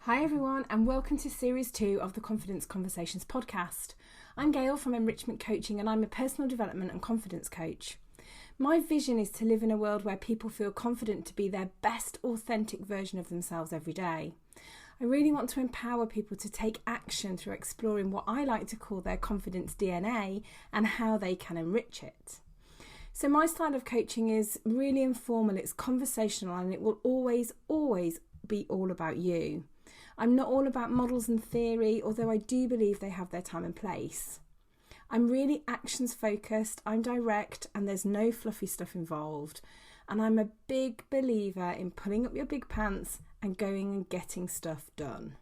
Hi everyone, and welcome to Series 2 of the Confidence Conversations podcast. I'm Gail from Enrichment Coaching, and I'm a personal development and confidence coach. My vision is to live in a world where people feel confident to be their best authentic version of themselves every day. I really want to empower people to take action through exploring what I like to call their confidence DNA and how they can enrich it. So my style of coaching is really informal, it's conversational, and it will always be all about you. I'm not all about models and theory, although I do believe they have their time and place. I'm really actions focused, I'm direct, and there's no fluffy stuff involved. And I'm a big believer in pulling up your big pants and going and getting stuff done.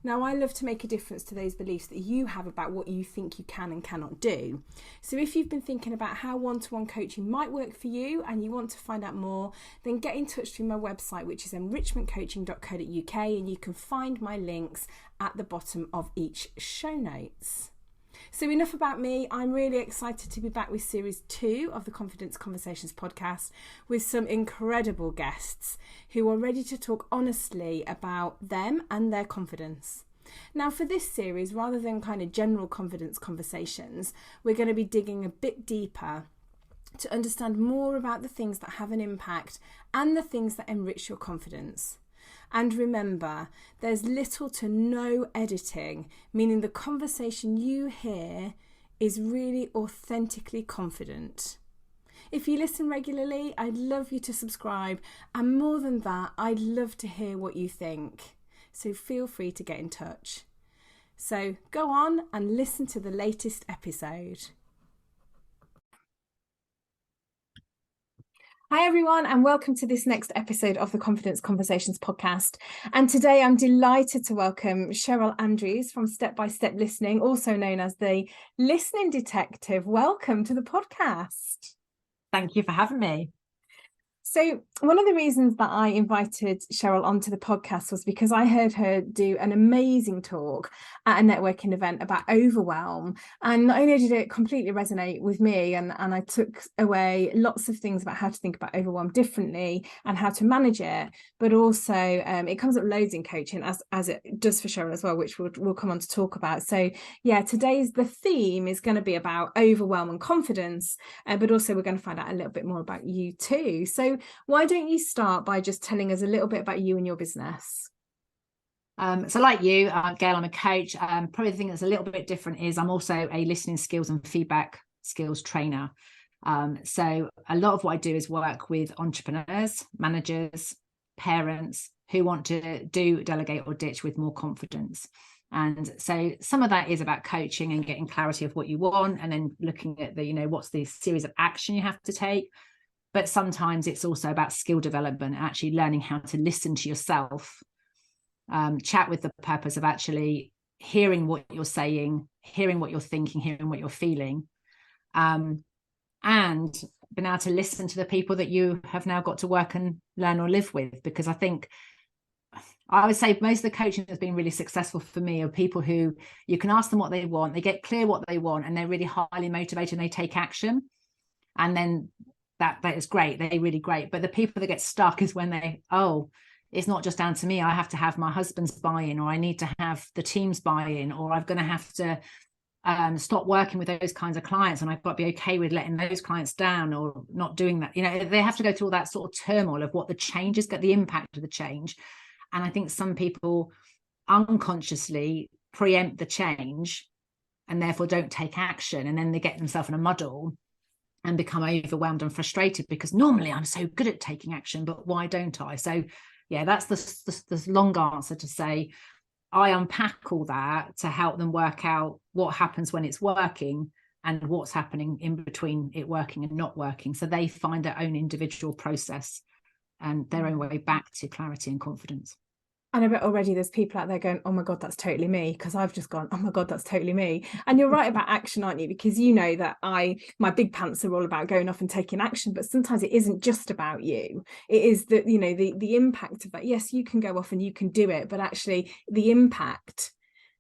Now, I love to make a difference to those beliefs that you have about what you think you can and cannot do. So if you've been thinking about how one-to-one coaching might work for you and you want to find out more, then get in touch through my website, which is enrichmentcoaching.co.uk, and you can find my links at the bottom of each show notes. So enough about me. I'm really excited to be back with Series 2 of the Confidence Conversations podcast with some incredible guests who are ready to talk honestly about them and their confidence. Now, for this series, rather than kind of general confidence conversations, we're going to be digging a bit deeper to understand more about the things that have an impact and the things that enrich your confidence. And remember, there's little to no editing, meaning the conversation you hear is really authentically confident. If you listen regularly, I'd love you to subscribe. And more than that, I'd love to hear what you think. So feel free to get in touch. So go on and listen to the latest episode. Hi everyone, and welcome to this next episode of the Confidence Conversations podcast. And today I'm delighted to welcome Sheryl Andrews from Step by Step Listening, also known as the Listening Detective. Welcome to the podcast. Thank you for having me. So one of the reasons that I invited Sheryl onto the podcast was because I heard her do an amazing talk at a networking event about overwhelm. And not only did it completely resonate with me, and I took away lots of things about how to think about overwhelm differently and how to manage it, but also it comes up loads in coaching as it does for Sheryl as well, which we'll come on to talk about. So yeah, the theme is going to be about overwhelm and confidence, but also we're going to find out a little bit more about you too. So why don't you start by just telling us a little bit about you and your business? So like you, Gail, I'm a coach. Probably the thing that's a little bit different is I'm also a listening skills and feedback skills trainer. So a lot of what I do is work with entrepreneurs, managers, parents who want to do delegate or ditch with more confidence. And so some of that is about coaching and getting clarity of what you want, and then looking at what's the series of action you have to take. But sometimes it's also about skill development, actually learning how to listen to yourself, chat with the purpose of actually hearing what you're saying, hearing what you're thinking, hearing what you're feeling, and being able to listen to the people that you have now got to work and learn or live with. Because I would say most of the coaching has been really successful for me are people who you can ask them what they want, they get clear what they want, and they're really highly motivated and they take action. And then that is great. They're really great. But the people that get stuck is when it's not just down to me. I have to have my husband's buy-in, or I need to have the team's buy-in, or I'm going to have to stop working with those kinds of clients, and I've got to be okay with letting those clients down or not doing that. They have to go through all that sort of turmoil of what the changes, get the impact of the change. And I think some people unconsciously preempt the change and therefore don't take action, and then they get themselves in a muddle and become overwhelmed and frustrated because normally I'm so good at taking action, but why don't I? So yeah, that's the long answer to say I unpack all that to help them work out what happens when it's working and what's happening in between it working and not working. So they find their own individual process and their own way back to clarity and confidence. And I bet already there's people out there going, oh my God, that's totally me. Because I've just gone, oh my God, that's totally me. And you're right about action, aren't you? Because you know that my big pants are all about going off and taking action. But sometimes it isn't just about you. It is that, the impact of that. Yes, you can go off and you can do it. But actually the impact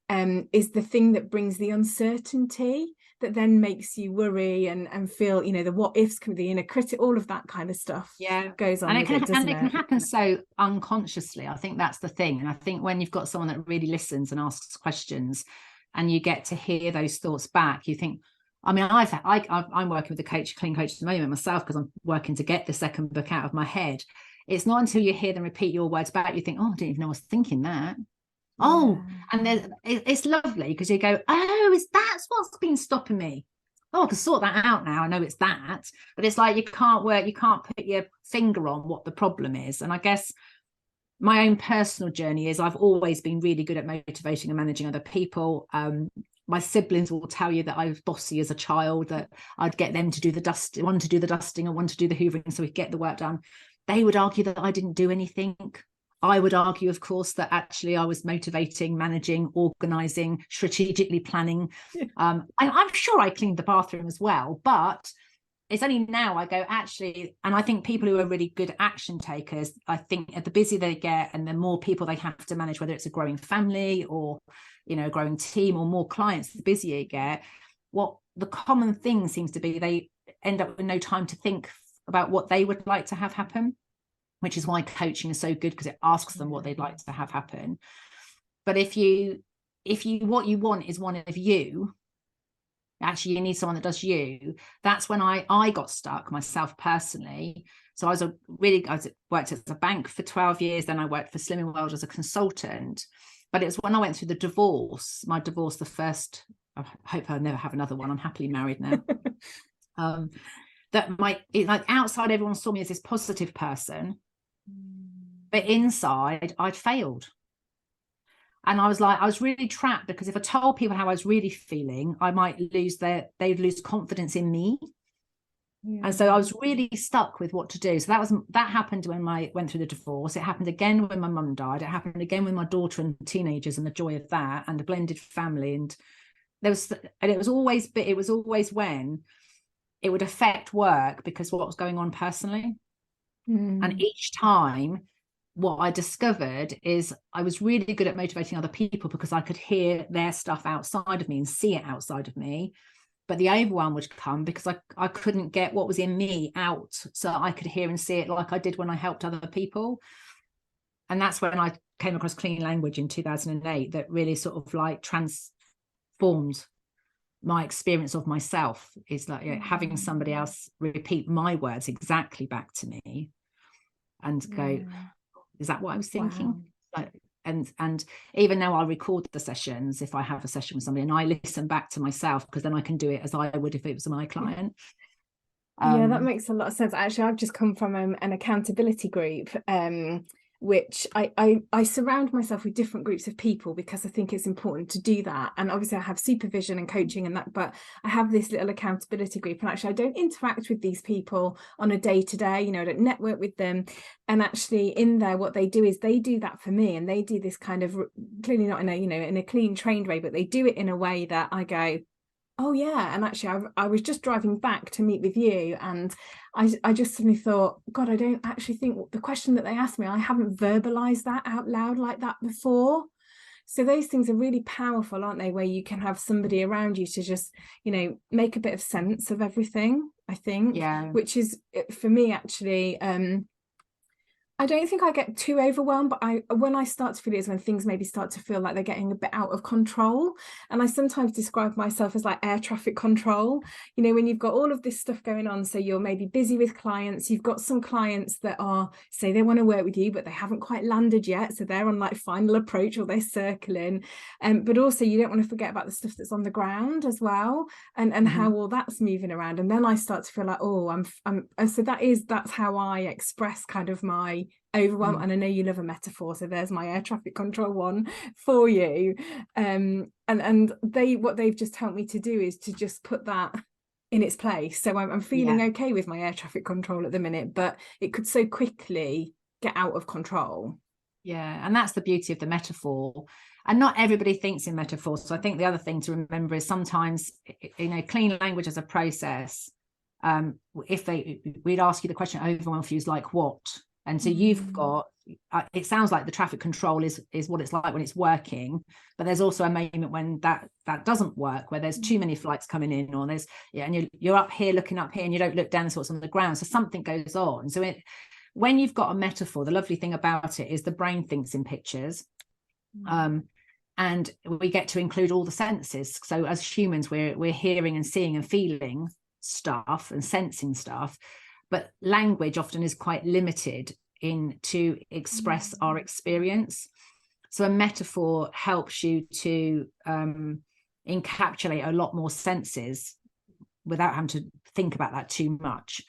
is the thing that brings the uncertainty, that then makes you worry and feel, you know, the what ifs, can the inner critic, all of that kind of stuff goes on and with it, doesn't it can happen so unconsciously. I think that's the thing. And I think when you've got someone that really listens and asks questions and you get to hear those thoughts back, you think, I mean, I'm working with a clean coach at the moment myself, because I'm working to get the second book out of my head. It's not until you hear them repeat your words back, you think, oh, I didn't even know I was thinking that. Oh, and it's lovely, because you go, oh, that's what's been stopping me. Oh, I can sort that out now. I know it's that. But it's like you can't put your finger on what the problem is. And I guess my own personal journey is I've always been really good at motivating and managing other people. My siblings will tell you that I was bossy as a child, that I'd get them to do the dusting, one to do the dusting and one to do the hoovering, so we'd get the work done. They would argue that I didn't do anything. I would argue, of course, that actually I was motivating, managing, organising, strategically planning. And I'm sure I cleaned the bathroom as well, but it's only now I go, actually, and I think people who are really good action takers, I think the busier they get and the more people they have to manage, whether it's a growing family or, you know, a growing team or more clients, the busier you get, what the common thing seems to be, they end up with no time to think about what they would like to have happen, which is why coaching is so good, because it asks them what they'd like to have happen. But if you what you want is one of you, actually you need someone that does you. That's when I got stuck myself personally. So I worked at a bank for 12 years, then I worked for Slimming World as a consultant. But it was when I went through my divorce, the first, I hope I'll never have another one, I'm happily married now. That like outside everyone saw me as this positive person, but inside I'd failed. And I was really trapped, because if I told people how I was really feeling, I might they'd lose confidence in me. And so I was really stuck with what to do. So that happened when I went through the divorce. It happened again when my mum died. It happened again with my daughter and teenagers, and the joy of that, and the blended family. And it was always when it would affect work because of what was going on personally. And each time, what I discovered is I was really good at motivating other people because I could hear their stuff outside of me and see it outside of me. But the overwhelm would come because I couldn't get what was in me out, so I could hear and see it like I did when I helped other people. And that's when I came across clean language in 2008, that really sort of like transformed my experience of myself. Is like having somebody else repeat my words exactly back to me and go, is that what I was thinking? Like, and even now I'll record the sessions if I have a session with somebody, and I listen back to myself, because then I can do it as I would if it was my client. Yeah, that makes a lot of sense. Actually, I've just come from an accountability group, which I surround myself with different groups of people because I think it's important to do that. And obviously I have supervision and coaching and that, but I have this little accountability group, and actually I don't interact with these people on a day-to-day, you know, I don't network with them. And actually in there, what they do is they do that for me, and they do this kind of, clearly not in a, you know, in a clean trained way, but they do it in a way that I go, oh yeah. And actually I was just driving back to meet with you, and I just suddenly thought, God, I don't actually think the question that they asked me, I haven't verbalized that out loud like that before. So those things are really powerful, aren't they, where you can have somebody around you to just, you know, make a bit of sense of everything, I think. Which is, for me, actually, I don't think I get too overwhelmed, but when I start to feel it is when things maybe start to feel like they're getting a bit out of control. And I sometimes describe myself as like air traffic control, you know, when you've got all of this stuff going on. So you're maybe busy with clients, you've got some clients that are, say they want to work with you, but they haven't quite landed yet. So they're on like final approach, or they're circling. But also you don't want to forget about the stuff that's on the ground as well, and how all that's moving around. And then I start to feel like, oh, I'm so that's how I express kind of my overwhelm. And I know you love a metaphor, so there's my air traffic control one for you. And what they've just helped me to do is to just put that in its place. So I'm feeling okay with my air traffic control at the minute, but it could so quickly get out of control. And that's the beauty of the metaphor. And not everybody thinks in metaphors. So I think the other thing to remember is sometimes, you know, clean language as a process, we'd ask you the question, overwhelm for you is like what? And so you've got, it sounds like the traffic control is what it's like when it's working, but there's also a moment when that doesn't work, where there's too many flights coming in, or there's, and you're up here looking up here and you don't look down and see what's on the ground. So something goes on. So when you've got a metaphor, the lovely thing about it is the brain thinks in pictures. And we get to include all the senses. So as humans, we're hearing and seeing and feeling stuff and sensing stuff, but language often is quite limited to express our experience. So a metaphor helps you to encapsulate a lot more senses without having to think about that too much.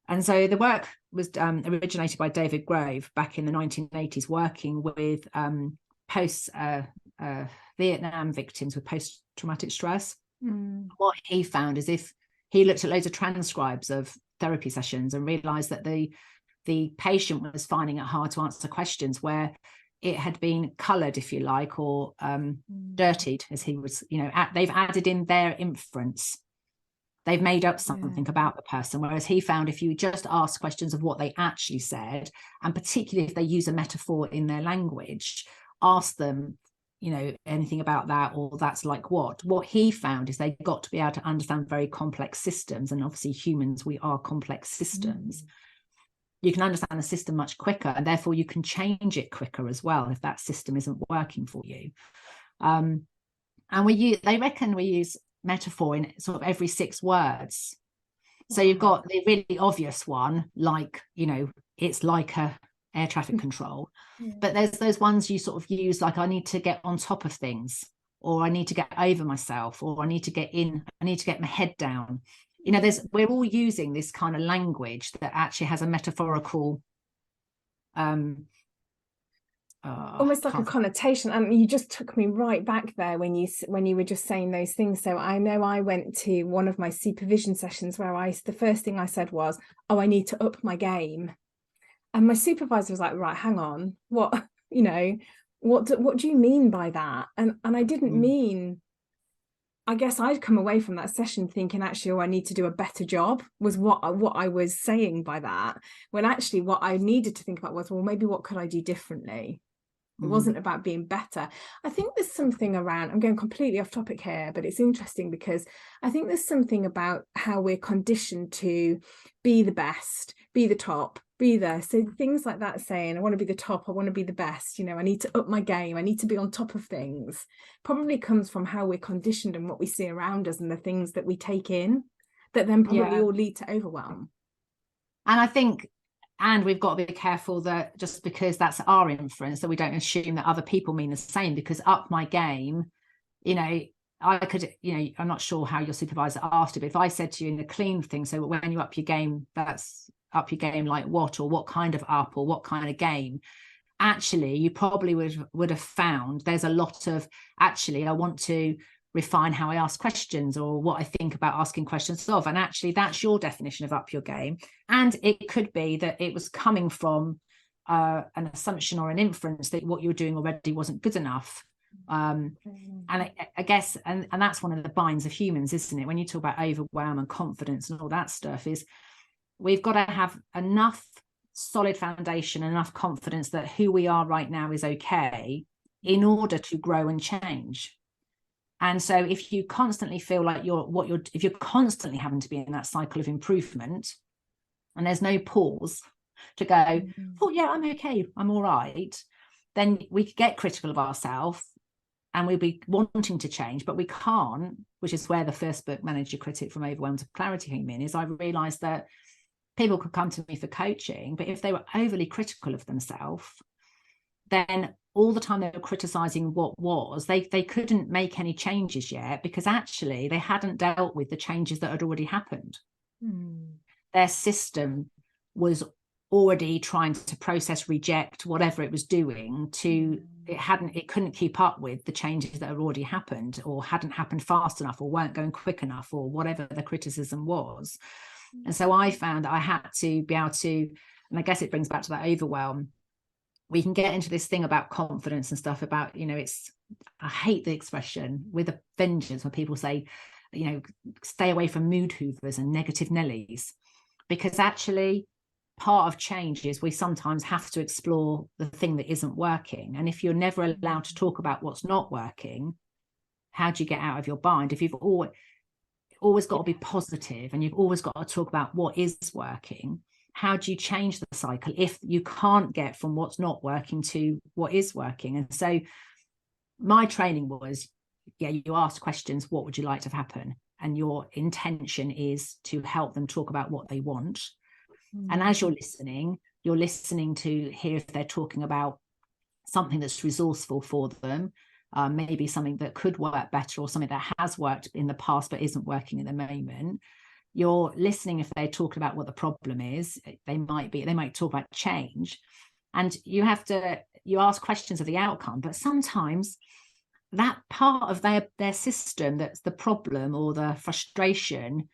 And so the work was originated by David Grove back in the 1980s, working with Vietnam victims with post-traumatic stress. What he found is, if he looked at loads of transcribes of therapy sessions and realized that the patient was finding it hard to answer questions where it had been colored, if you like, or dirtied, as he was, they've added in their inference. They've made up something about the person. Whereas he found if you just ask questions of what they actually said, and particularly if they use a metaphor in their language, ask them, anything about that, or that's like what he found is they got to be able to understand very complex systems. And obviously humans, we are complex systems. You can understand the system much quicker, and therefore you can change it quicker as well if that system isn't working for you. And they reckon we use metaphor in sort of every 6 words. So you've got the really obvious one, like, it's like a air traffic control. But there's those ones you sort of use, like, I need to get on top of things, or I need to get over myself, or I need to get my head down. We're all using this kind of language that actually has a metaphorical almost like a connotation. And you just took me right back there when you were just saying those things. So I know I went to one of my supervision sessions where the first thing I said was, I need to up my game. And my supervisor was like, right, hang on, what do you mean by that? And I didn't mean, I guess I'd come away from that session thinking, actually, I need to do a better job, was what I was saying by that, when actually what I needed to think about was, well, maybe what could I do differently? It wasn't about being better. I think there's something around, I'm going completely off topic here, but it's interesting because I think there's something about how we're conditioned to be the best, be the top, be there. So things like that, saying, I want to be the top, I want to be the best, I need to up my game, I need to be on top of things, probably comes from how we're conditioned and what we see around us and the things that we take in, that then probably all lead to overwhelm. And I think, and we've got to be careful that just because that's our inference, that we don't assume that other people mean the same, because up my game, I could, I'm not sure how your supervisor asked it, but if I said to you in a clean thing, so when you up your game, that's up your game like what, or what kind of up, or what kind of game, actually you probably would have found there's a lot of, actually, I want to refine how I ask questions, or what I think about asking questions of. And actually that's your definition of up your game. And it could be that it was coming from an assumption or an inference that what you were doing already wasn't good enough. And I guess, and that's one of the binds of humans, isn't it? When you talk about overwhelm and confidence and all that stuff, is we've got to have enough solid foundation, enough confidence that who we are right now is okay, in order to grow and change. And so if you constantly feel like if you're constantly having to be in that cycle of improvement, and there's no pause to go, oh yeah, I'm okay, I'm all right, then we could get critical of ourselves and we'll be wanting to change, but we can't, which is where the first book, Manage Your Critic from Overwhelm to Clarity, came in. Is I realized that people could come to me for coaching, but if they were overly critical of themselves, then all the time they were criticizing what was, they couldn't make any changes yet, because actually they hadn't dealt with the changes that had already happened. Their system was already trying to process, reject, whatever it was doing, it couldn't keep up with the changes that had already happened, or hadn't happened fast enough, or weren't going quick enough, or whatever the criticism was. And so I found I had to be able to, and I guess it brings back to that overwhelm. We can get into this thing about confidence and stuff about, I hate the expression with a vengeance when people say, stay away from mood hoovers and negative Nellies, because actually part of change is we sometimes have to explore the thing that isn't working. And if you're never allowed to talk about what's not working, how do you get out of your bind? If you've always got to be positive and you've always got to talk about what is working, how do you change the cycle if you can't get from what's not working to what is working? And so my training was, you ask questions, what would you like to happen? And your intention is to help them talk about what they want. And as you're listening to hear if they're talking about something that's resourceful for them, maybe something that could work better or something that has worked in the past but isn't working at the moment. You're listening if they're talking about what the problem is. They might talk about change, and you ask questions of the outcome. But sometimes that part of their system that's the problem or the frustration,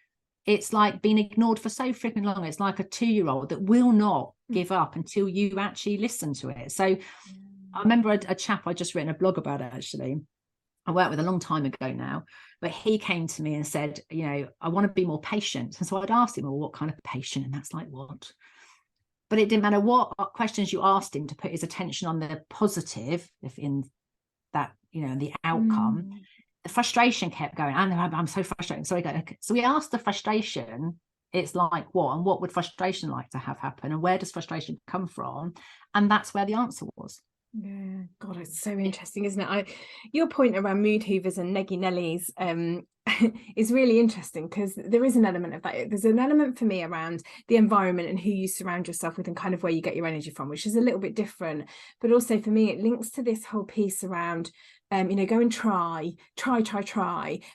it's like been ignored for so freaking long. It's like a 2-year-old that will not give up until you actually listen to it. So I remember a chap, I just written a blog about it, actually. I worked with a long time ago now, but he came to me and said, I want to be more patient. And so I'd asked him, well, what kind of patient? And that's like, what? But it didn't matter what questions you asked him to put his attention on the positive, if in that, the outcome. The frustration kept going. I'm so frustrated. So we asked the frustration, it's like what? And what would frustration like to have happen? And where does frustration come from? And that's where the answer was. Yeah, God, it's so interesting, isn't it? Your point around mood hoovers and Nellies is really interesting, because there is an element of that. There's an element for me around the environment and who you surround yourself with and kind of where you get your energy from, which is a little bit different. But also for me, it links to this whole piece around go and try.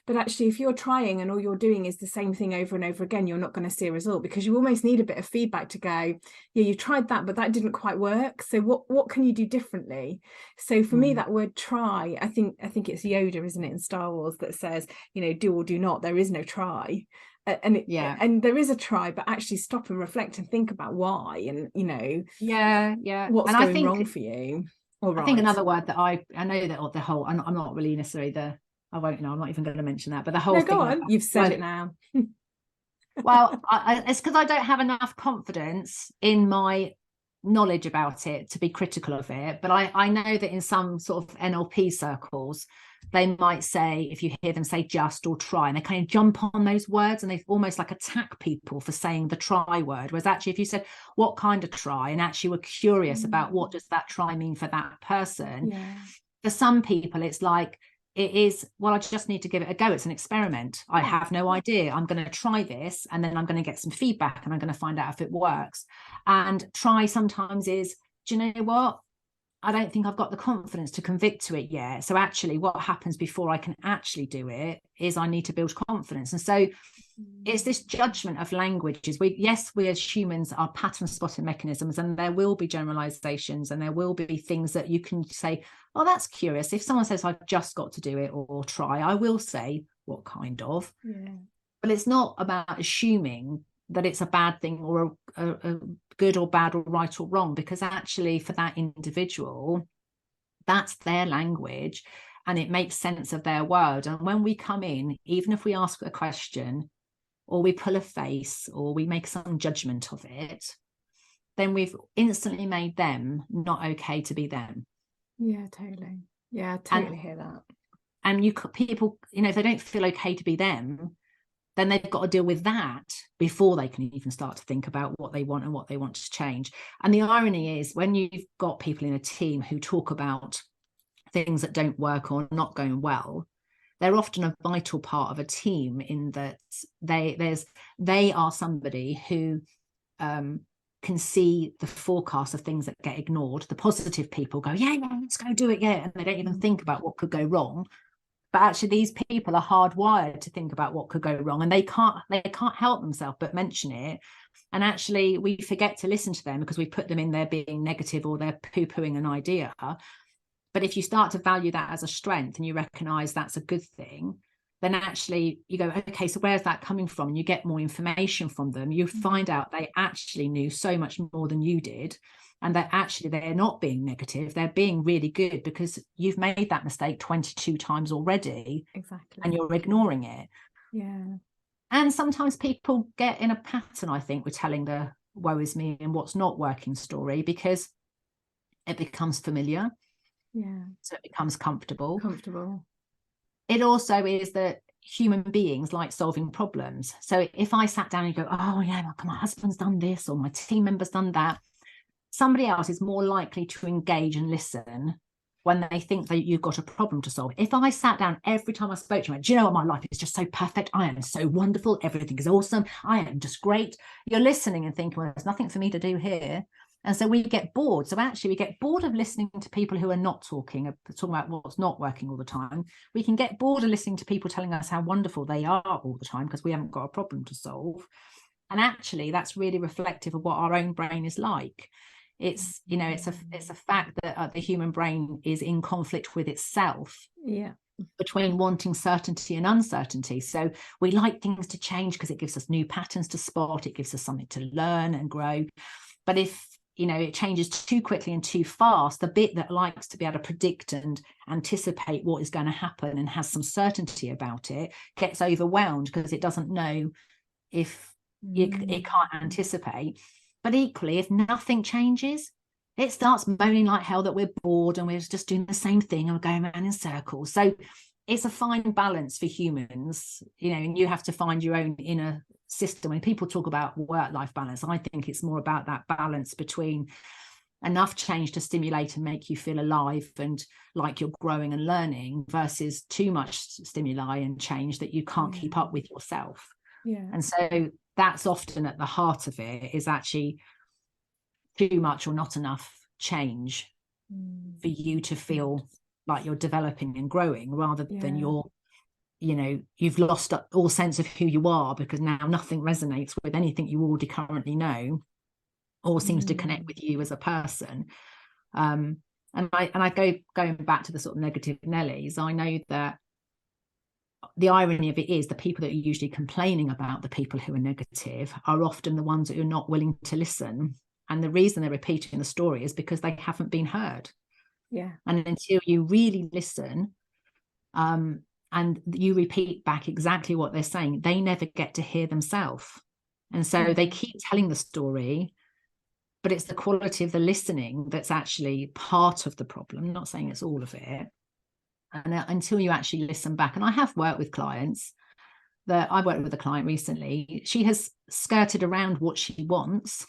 But actually, if you're trying and all you're doing is the same thing over and over again, you're not going to see a result, because you almost need a bit of feedback to go, yeah, you tried that, but that didn't quite work. So what can you do differently? So for me, that word try, I think it's Yoda, isn't it, in Star Wars, that says, do or do not. There is no try. And there is a try, but actually stop and reflect and think about why, and what's going wrong for you. I think another word that I know that the whole, I'm not really necessarily I'm not even going to mention that, but the whole thing. Go on, you've said it now. Well, it's because I don't have enough confidence in my knowledge about it to be critical of it. But I know that in some sort of NLP circles, they might say, if you hear them say just or try, and they kind of jump on those words and they almost like attack people for saying the try word. Whereas actually, if you said what kind of try, and actually were curious about what does that try mean for that person, for some people it's like, it is, well, I just need to give it a go. It's an experiment. I have no idea. I'm going to try this, and then I'm going to get some feedback, and I'm going to find out if it works. And try sometimes is, do you know what? I don't think I've got the confidence to convict to it yet. So actually what happens before I can actually do it is I need to build confidence. And so it's this judgment of languages. We as humans are pattern spotting mechanisms, and there will be generalizations, and there will be things that you can say, oh, that's curious. If someone says I've just got to do it or try, I will say what kind of. But it's not about assuming that it's a bad thing or a good or bad or right or wrong, because actually for that individual, that's their language and it makes sense of their world. And when we come in, even if we ask a question or we pull a face or we make some judgment of it, then we've instantly made them not okay to be them. Yeah, totally. Yeah, I totally hear that. And people, if they don't feel okay to be them, then they've got to deal with that before they can even start to think about what they want and what they want to change. And the irony is, when you've got people in a team who talk about things that don't work or not going well, they're often a vital part of a team, in that they are somebody who can see the forecast of things that get ignored. The positive people go, yeah, let's go do it, and they don't even think about what could go wrong. But actually, these people are hardwired to think about what could go wrong, and they can't help themselves but mention it. And actually, we forget to listen to them because we put them in there being negative, or they're poo-pooing an idea. But if you start to value that as a strength and you recognize that's a good thing, then actually you go, okay, so where's that coming from? And you get more information from them. You find out they actually knew so much more than you did. And that actually they're not being negative, they're being really good, because you've made that mistake 22 times already. Exactly. And you're ignoring it. Yeah. And sometimes people get in a pattern, I think, with telling the woe is me and what's not working story, because it becomes familiar. Yeah. So it becomes comfortable. It also is that human beings like solving problems. So if I sat down and go, oh yeah, my husband's done this, or my team member's done that, somebody else is more likely to engage and listen when they think that you've got a problem to solve. If I sat down every time I spoke to you, went, do you know what, my life is just so perfect, I am so wonderful, everything is awesome, I am just great, you're listening and thinking, well, there's nothing for me to do here. And so we get bored. So actually we get bored of listening to people who are not talking about what's not working all the time. We can get bored of listening to people telling us how wonderful they are all the time because we haven't got a problem to solve. And actually that's really reflective of what our own brain is like. It's, you know, it's a fact that the human brain is in conflict with itself. Yeah. Between wanting certainty and uncertainty. So we like things to change because it gives us new patterns to spot, it gives us something to learn and grow. But if, you know, it changes too quickly and too fast, the bit that likes to be able to predict and anticipate what is going to happen and has some certainty about it gets overwhelmed because it doesn't know if it can't anticipate. But equally, if nothing changes, it starts moaning like hell that we're bored and we're just doing the same thing and we're going around in circles. So it's a fine balance for humans, you know, and you have to find your own inner system. When people talk about work-life balance, I think it's more about that balance between enough change to stimulate and make you feel alive and like you're growing and learning versus too much stimuli and change that you can't keep up with yourself. And so that's often at the heart of it, is actually too much or not enough change for you to feel like you're developing and growing, rather than you've lost all sense of who you are because now nothing resonates with anything you already currently know or seems to connect with you as a person. And I going back to the sort of negative Nellies, I know that the irony of it is the people that are usually complaining about the people who are negative are often the ones that are not willing to listen. And the reason they're repeating the story is because they haven't been heard. Yeah. And until you really listen, and you repeat back exactly what they're saying, they never get to hear themselves. And so they keep telling the story, but it's the quality of the listening that's actually part of the problem. I'm not saying it's all of it. And until you actually listen back, and I have worked with clients I worked with a client recently, she has skirted around what she wants.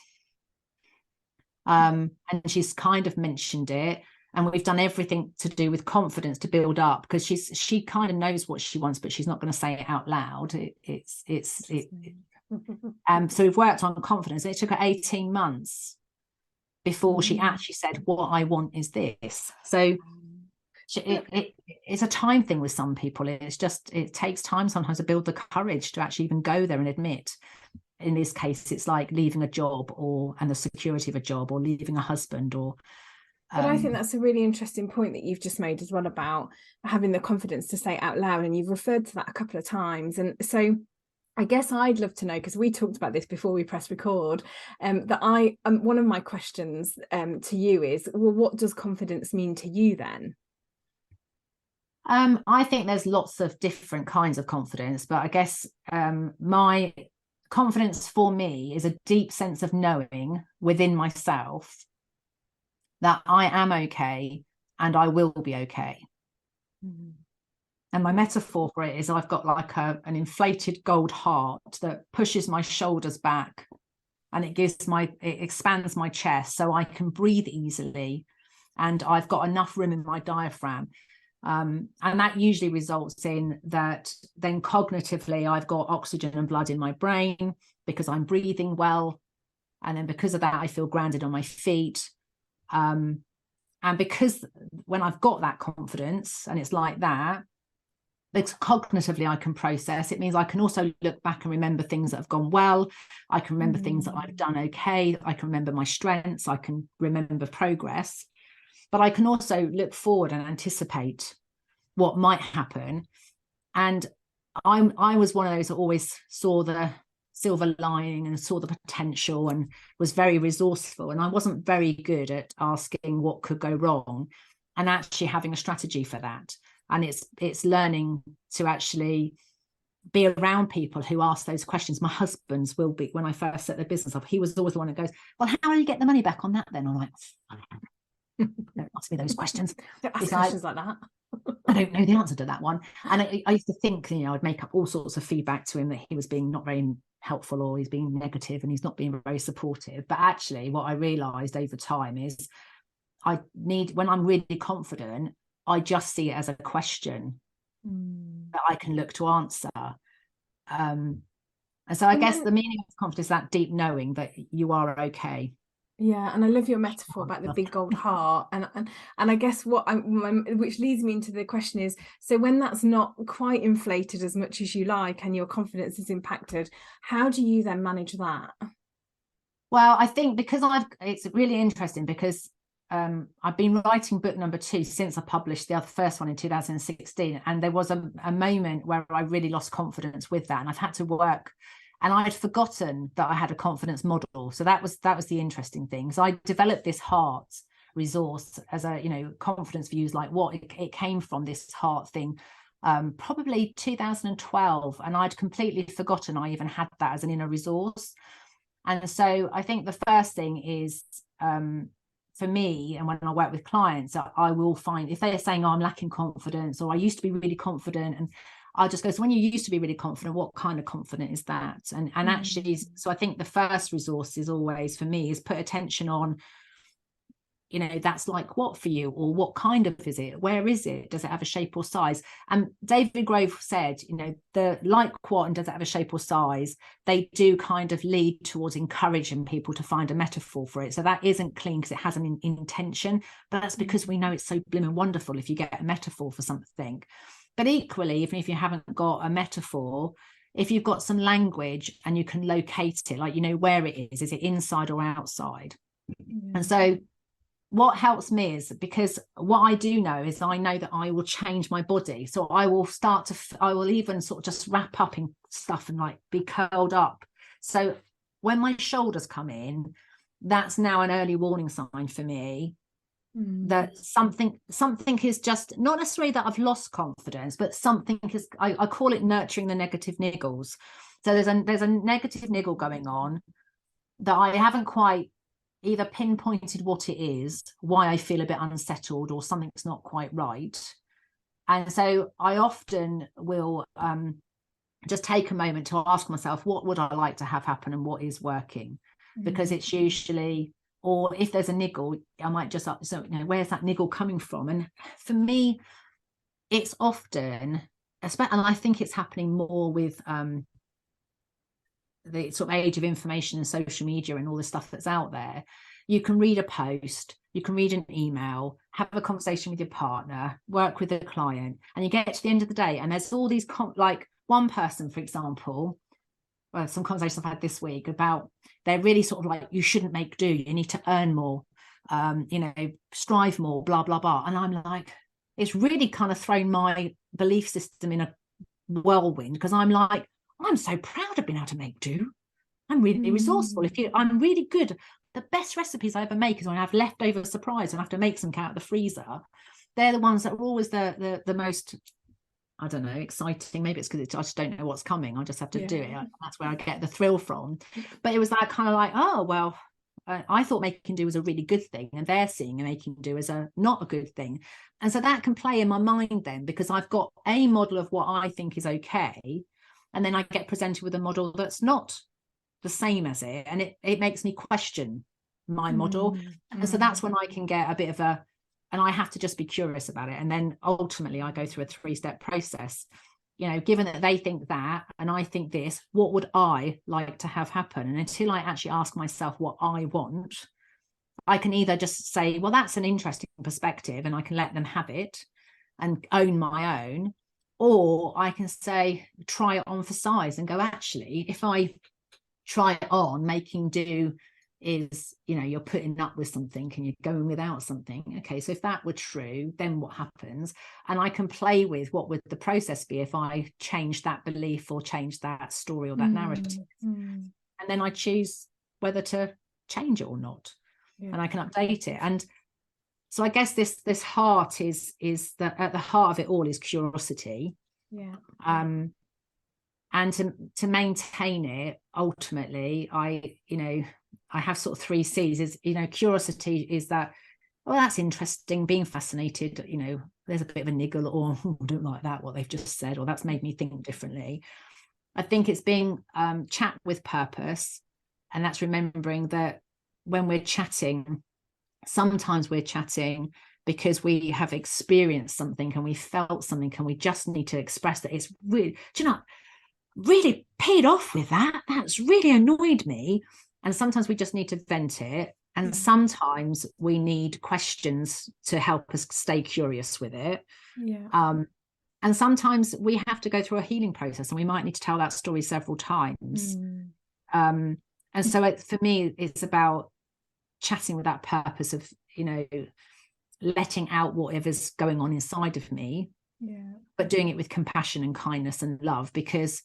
And she's kind of mentioned it, and we've done everything to do with confidence to build up, because she kind of knows what she wants, but she's not going to say it out loud. So we've worked on confidence. It took her 18 months before she actually said, what I want is this. So it's a time thing with some people. It's just, it takes time sometimes to build the courage to actually even go there and admit. In this case, it's like leaving a job and the security of a job, or leaving a husband, or but I think that's a really interesting point that you've just made as well, about having the confidence to say it out loud, and you've referred to that a couple of times. And so I guess I'd love to know, because we talked about this before we press record, that one of my questions to you is, well, what does confidence mean to you then? I think there's lots of different kinds of confidence, but I guess my confidence for me is a deep sense of knowing within myself that I am okay and I will be okay. And my metaphor for it is I've got like an inflated gold heart that pushes my shoulders back, and it expands my chest so I can breathe easily, and I've got enough room in my diaphragm. And that usually results in that then cognitively I've got oxygen and blood in my brain because I'm breathing well. And then because of that, I feel grounded on my feet. And because when I've got that confidence and it's like that, it's cognitively I can process. It means I can also look back and remember things that have gone well. I can remember things that I've done okay. I can remember my strengths. I can remember progress. But I can also look forward and anticipate what might happen. And I was one of those that always saw the silver lining and saw the potential and was very resourceful. And I wasn't very good at asking what could go wrong and actually having a strategy for that. And it's learning to actually be around people who ask those questions. My husband's will be, when I first set the business up, he was always the one that goes, well, how will you get the money back on that then? I'm like, don't ask me those questions. Don't ask questions like that. I don't know the answer to that one. And I used to think, I'd make up all sorts of feedback to him that he was being not very helpful, or he's being negative and he's not being very supportive. But actually what I realized over time is when I'm really confident, I just see it as a question that I can look to answer. And so I guess the meaning of confidence is that deep knowing that you are okay. Yeah, and I love your metaphor about the big gold heart, and I guess which leads me into the question is, so when that's not quite inflated as much as you like and your confidence is impacted, how do you then manage that? Well, I think because it's really interesting because I've been writing book number 2 since I published the first one in 2016, and there was a moment where I really lost confidence with that, and I've had to work. And I'd forgotten that I had a confidence model. So that was the interesting thing. So I developed this heart resource as a, confidence views, like what it came from, this heart thing, probably 2012. And I'd completely forgotten I even had that as an inner resource. And so I think the first thing is, for me, and when I work with clients, I will find if they're saying, oh, I'm lacking confidence, or I used to be really confident, and I'll just go, so when you used to be really confident, what kind of confident is that? And actually, so I think the first resource is always, for me, is put attention on, that's like what for you, or what kind of is it? Where is it? Does it have a shape or size? And David Grove said, the like what and does it have a shape or size? They do kind of lead towards encouraging people to find a metaphor for it. So that isn't clean because it has an intention, but that's because we know it's so blooming wonderful if you get a metaphor for something. But equally, even if you haven't got a metaphor, if you've got some language and you can locate it, like, where it is it inside or outside? And so what helps me is, because what I do know is I know that I will change my body. So I will I will even sort of just wrap up in stuff and like be curled up. So when my shoulders come in, that's now an early warning sign for me that something is just not necessarily that I've lost confidence, but something is, I call it nurturing the negative niggles. So there's a negative niggle going on that I haven't quite either pinpointed what it is, why I feel a bit unsettled, or something's not quite right. And so I often will just take a moment to ask myself, what would I like to have happen and what is working? Because it's usually, or if there's a niggle, I might just, where's that niggle coming from? And for me, it's often, and I think it's happening more with the sort of age of information and social media and all the stuff that's out there. You can read a post, you can read an email, have a conversation with your partner, work with a client, and you get to the end of the day and there's all these like one person, for example, some conversations I've had this week about, they're really sort of like, you shouldn't make do, you need to earn more, strive more, blah blah blah. And I'm like, it's really kind of thrown my belief system in a whirlwind, because I'm like, I'm so proud of being able to make do. I'm really resourceful. I'm really good. The best recipes I ever make is when I have leftover surprise and I have to make some out of the freezer. They're the ones that are always the most, I don't know, exciting. Maybe it's because I just don't know what's coming. I just have to do it. That's where I get the thrill from. But it was that kind of like, oh, well, I thought making do was a really good thing, and they're seeing making do as not a good thing. And so that can play in my mind then, because I've got a model of what I think is okay, and then I get presented with a model that's not the same as it, and it makes me question my model. And so that's when I can get a bit of and I have to just be curious about it. And then ultimately I go through a 3-step process. Given that they think that and I think this, what would I like to have happen? And until I actually ask myself what I want, I can either just say, well, that's an interesting perspective, and I can let them have it and own my own, or I can say, try it on for size and go, actually, if I try it on, making do is, you're putting up with something and you're going without something. Okay, so if that were true, then what happens? And I can play with what would the process be if I change that belief or change that story or that narrative. And then I choose whether to change it or not. And I can update it. And so I guess this heart is that at the heart of it all is curiosity. And to maintain it, ultimately, I have sort of 3 C's. Is, curiosity is that, oh, that's interesting, being fascinated, there's a bit of a niggle, or I don't like that, what they've just said, or that's made me think differently. I think it's being chat with purpose. And that's remembering that when we're chatting, sometimes we're chatting because we have experienced something and we felt something, and we just need to express that. It's really, do you know, really paid off with that. That's really annoyed me. And sometimes we just need to vent it. And sometimes we need questions to help us stay curious with it. Yeah. And sometimes we have to go through a healing process, and we might need to tell that story several times. And so for me, it's about chatting with that purpose of, letting out whatever's going on inside of me, but doing it with compassion and kindness and love. Because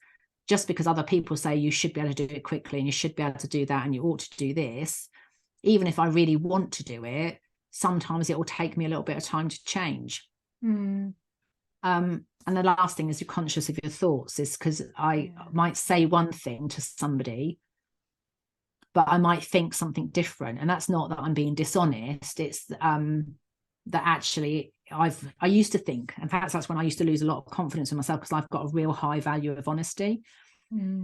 just because other people say you should be able to do it quickly and you should be able to do that and you ought to do this, even if I really want to do it, sometimes it will take me a little bit of time to change. And the last thing is, you're conscious of your thoughts, is because I might say one thing to somebody, but I might think something different. And that's not that I'm being dishonest. It's that actually I used to think, in fact, that's when I used to lose a lot of confidence in myself, because I've got a real high value of honesty.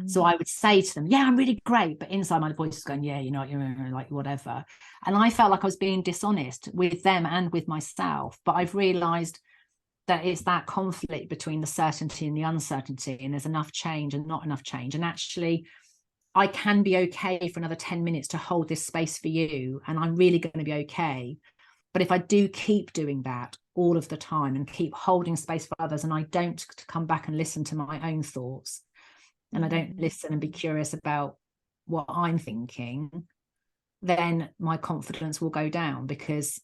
So I would say to them, yeah, I'm really great. But inside my voice is going, yeah, you're like, whatever. And I felt like I was being dishonest with them and with myself. But I've realized that it's that conflict between the certainty and the uncertainty, and there's enough change and not enough change. And actually, I can be okay for another 10 minutes to hold this space for you, and I'm really going to be okay. But if I do keep doing that all of the time and keep holding space for others, and I don't come back and listen to my own thoughts, and I don't listen and be curious about what I'm thinking, then my confidence will go down. Because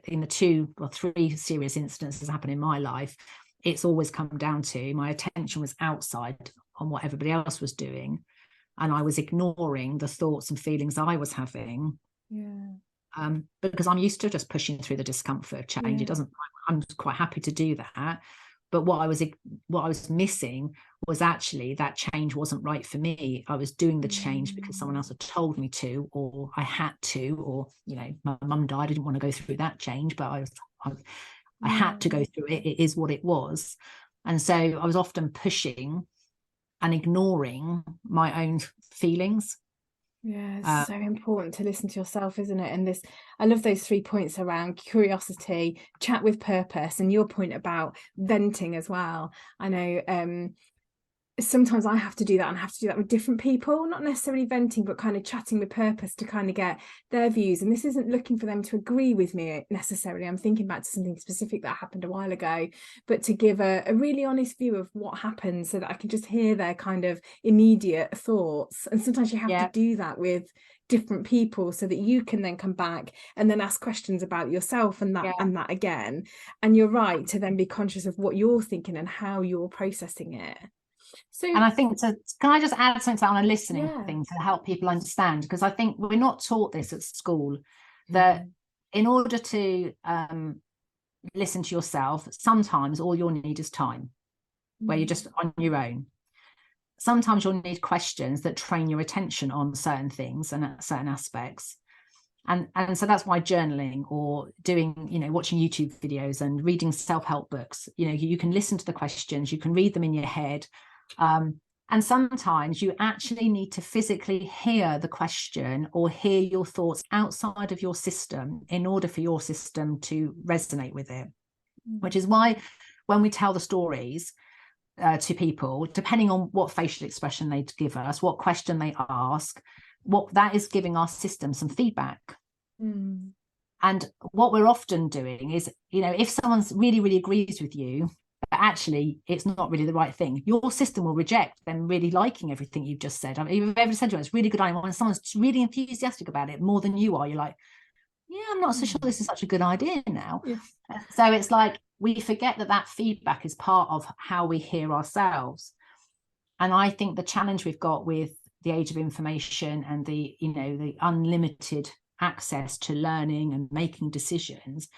in the 2 or 3 serious instances happen in my life, it's always come down to my attention was outside on what everybody else was doing, and I was ignoring the thoughts and feelings I was having. Because I'm used to just pushing through the discomfort of change. I'm quite happy to do that. But what I was missing was actually that change wasn't right for me. I was doing the change because someone else had told me to, or I had to, or my mum died, I didn't want to go through that change, but I had to go through it. It is what it was. And so I was often pushing and ignoring my own feelings. Yeah, it's so important to listen to yourself, isn't it? And I love those 3 points around curiosity, chat with purpose, and your point about venting as well. I know sometimes I have to do that, and I have to do that with different people, not necessarily venting, but kind of chatting with purpose to kind of get their views. And this isn't looking for them to agree with me necessarily. I'm thinking back to something specific that happened a while ago, but to give a really honest view of what happened, so that I can just hear their kind of immediate thoughts. And sometimes you have to do that with different people, so that you can then come back and then ask questions about yourself and that again. And you're right to then be conscious of what you're thinking and how you're processing it. So, and I think can I just add something on a listening thing to help people understand? Because I think we're not taught this at school, that in order to listen to yourself, sometimes all you'll need is time, where you're just on your own. Sometimes you'll need questions that train your attention on certain things and certain aspects. And so that's why journaling, or doing, watching YouTube videos and reading self-help books, you can listen to the questions, you can read them in your head. And sometimes you actually need to physically hear the question or hear your thoughts outside of your system in order for your system to resonate with it. Which is why when we tell the stories to people, depending on what facial expression they give us, what question they ask, what that is giving our system some feedback. And what we're often doing is, if someone's really agrees with you, but actually it's not really the right thing, your system will reject them really liking everything you've just said. I mean, you've ever said to them, it's really good idea, when someone's really enthusiastic about it more than you are, you're like, yeah, I'm not so sure this is such a good idea now. So it's like we forget that feedback is part of how we hear ourselves. And I think the challenge we've got with the age of information and the unlimited access to learning and making decisions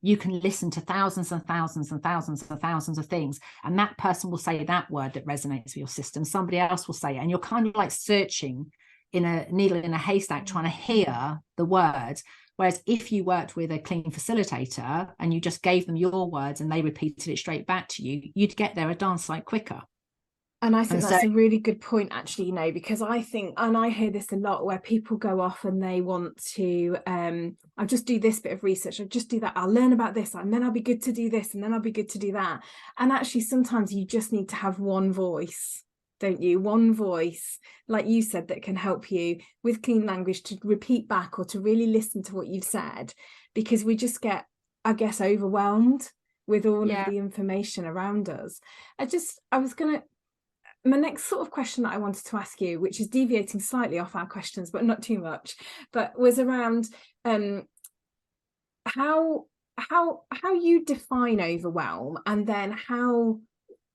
you can listen to thousands and thousands and thousands and thousands of things, and that person will say that word that resonates with your system, somebody else will say it, and you're kind of like searching in a needle in a haystack trying to hear the word. Whereas if you worked with a clean facilitator and you just gave them your words and they repeated it straight back to you, you'd get there a darn sight quicker. And I think that's a really good point, actually, you know, because I think, and I hear this a lot, where people go off and they want to, I'll just do this bit of research, I'll just do that, I'll learn about this, and then I'll be good to do this, and then I'll be good to do that. And actually, sometimes you just need to have one voice, don't you? One voice, like you said, that can help you with clean language to repeat back or to really listen to what you've said, because we just get, I guess, overwhelmed with all of the information around us. My next sort of question that I wanted to ask you, which is deviating slightly off our questions, but not too much, but was around how you define overwhelm, and then how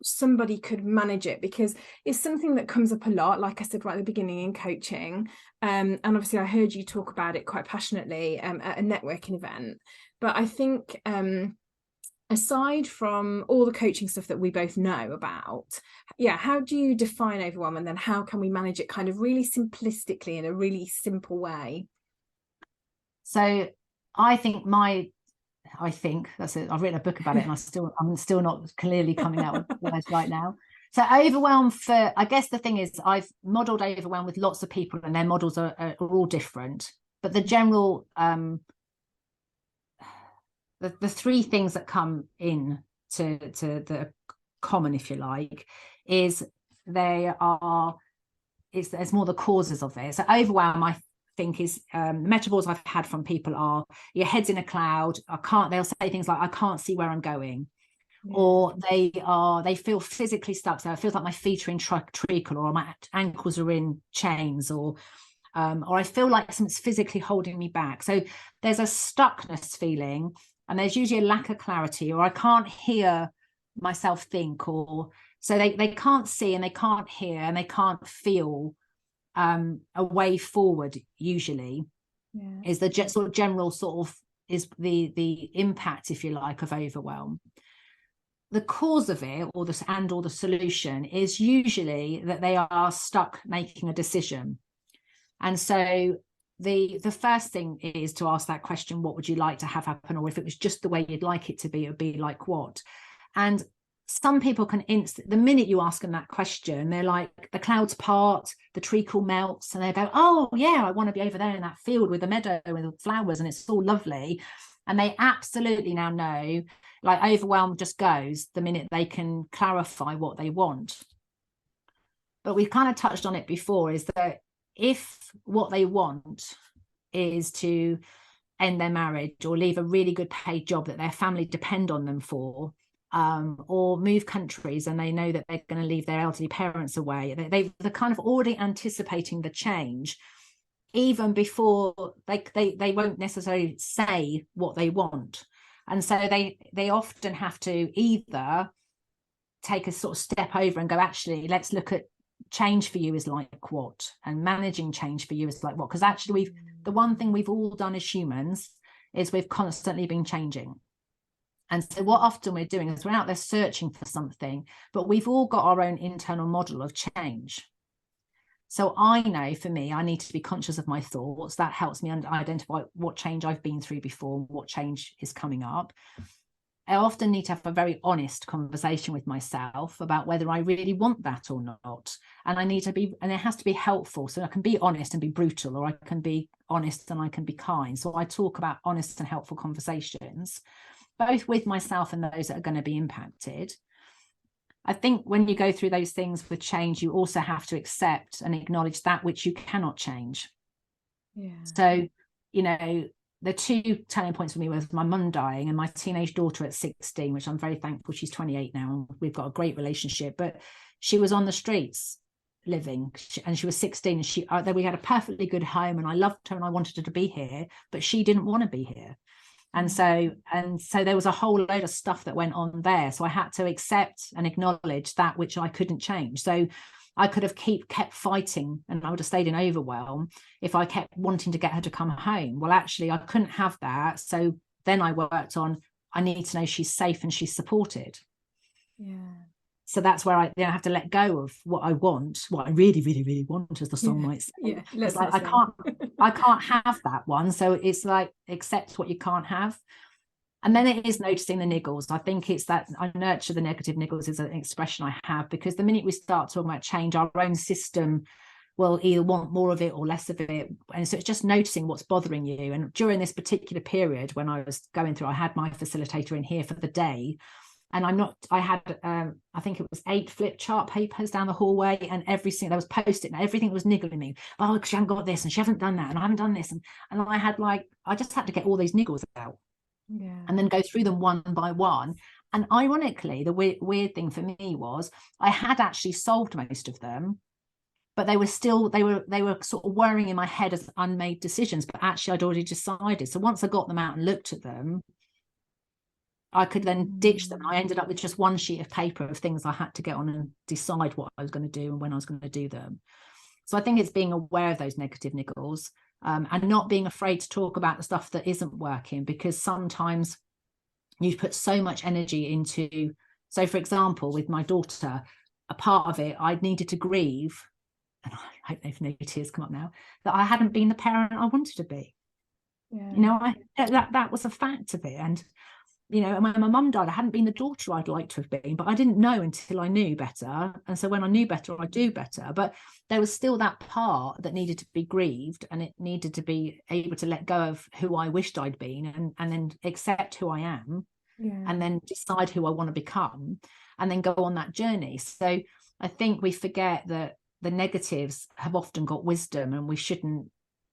somebody could manage it, because it's something that comes up a lot, like I said right at the beginning, in coaching, and obviously I heard you talk about it quite passionately at a networking event. But I think aside from all the coaching stuff that we both know about, how do you define overwhelm, and then how can we manage it kind of really simplistically in a really simple way? So I think that's it. I've written a book about it, and I'm still not clearly coming out with words right now. So overwhelm, I guess the thing is, I've modeled overwhelm with lots of people, and their models are all different. But the general the three things that come in to the common, if you like, is there's more the causes of it. So overwhelm, I think, is the metaphors I've had from people are your head's in a cloud. They'll say things like, I can't see where I'm going. Or they feel physically stuck. So it feels like my feet are in treacle, or my ankles are in chains, or I feel like something's physically holding me back. So there's a stuckness feeling, and there's usually a lack of clarity, or I can't hear myself think, or so they can't see, and they can't hear, and they can't feel a way forward. Usually is the sort of general sort of is the impact, if you like, of overwhelm. The cause of it, or the solution, is usually that they are stuck making a decision. And so the first thing is to ask that question, what would you like to have happen? Or if it was just the way you'd like it to be, it would be like what? And some people can the minute you ask them that question, they're like, the clouds part, the treacle melts, and they go, oh yeah, I want to be over there in that field with the meadow and the flowers, and it's all lovely. And they absolutely now know, like, overwhelm just goes the minute they can clarify what they want. But we've kind of touched on it before, is that if what they want is to end their marriage, or leave a really good paid job that their family depend on them for, or move countries, and they know that they're going to leave their elderly parents away, they're kind of already anticipating the change, even before they won't necessarily say what they want. And so they often have to either take a sort of step over and go, actually, let's look at change for you is like what, and managing change for you is like what. Because actually the one thing we've all done as humans is we've constantly been changing. And so what often we're doing is we're out there searching for something, but we've all got our own internal model of change. So I know, for me, I need to be conscious of my thoughts. That helps me identify what change I've been through before, what change is coming up. I often need to have a very honest conversation with myself about whether I really want that or not. And it has to be helpful. So I can be honest and be brutal, or I can be honest and I can be kind. So I talk about honest and helpful conversations, both with myself and those that are going to be impacted. I think when you go through those things with change, you also have to accept and acknowledge that which you cannot change. So, the two turning points for me was my mum dying and my teenage daughter at 16, which I'm very thankful. She's 28 now, and we've got a great relationship. But she was on the streets living, and she was 16, and we had a perfectly good home, and I loved her and I wanted her to be here, but she didn't want to be here. And so there was a whole load of stuff that went on there. So I had to accept and acknowledge that which I couldn't change. So I could have kept fighting, and I would have stayed in overwhelm if I kept wanting to get her to come home. Well, actually, I couldn't have that. So then I worked on, I need to know she's safe and she's supported. Yeah. So that's where I have to let go of what I want, what I really, really, really want, as the song might say. Yeah, it's like I can't have that one. So it's like, accept what you can't have. And then it is noticing the niggles. I think it's that I nurture the negative niggles is an expression I have, because the minute we start talking about change, our own system will either want more of it or less of it. And so it's just noticing what's bothering you. And during this particular period, when I was going through, I had my facilitator in here for the day. And I had, I think it was 8 flip chart papers down the hallway, and there was Post-it, and everything was niggling me. Oh, because she hasn't got this, and she hasn't done that, and I haven't done this. And I just had to get all these niggles out. Yeah. And then go through them one by one. And ironically, the weird thing for me was I had actually solved most of them, but they were sort of whirring in my head as unmade decisions, but actually I'd already decided. So once I got them out and looked at them, I could then ditch them. I ended up with just one sheet of paper of things I had to get on and decide what I was going to do and when I was going to do them. So I think it's being aware of those negative niggles, and not being afraid to talk about the stuff that isn't working, because sometimes you put so much energy into. So for example, with my daughter, a part of it, I needed to grieve, and I hope they've no tears come up now, that I hadn't been the parent I wanted to be. Yeah. That was a fact of it. And when my mum died, I hadn't been the daughter I'd like to have been, but I didn't know until I knew better. And so when I knew better, I do better. But there was still that part that needed to be grieved, and it needed to be able to let go of who I wished I'd been, and then accept who I am, and then decide who I want to become, and then go on that journey. So I think we forget that the negatives have often got wisdom, and we shouldn't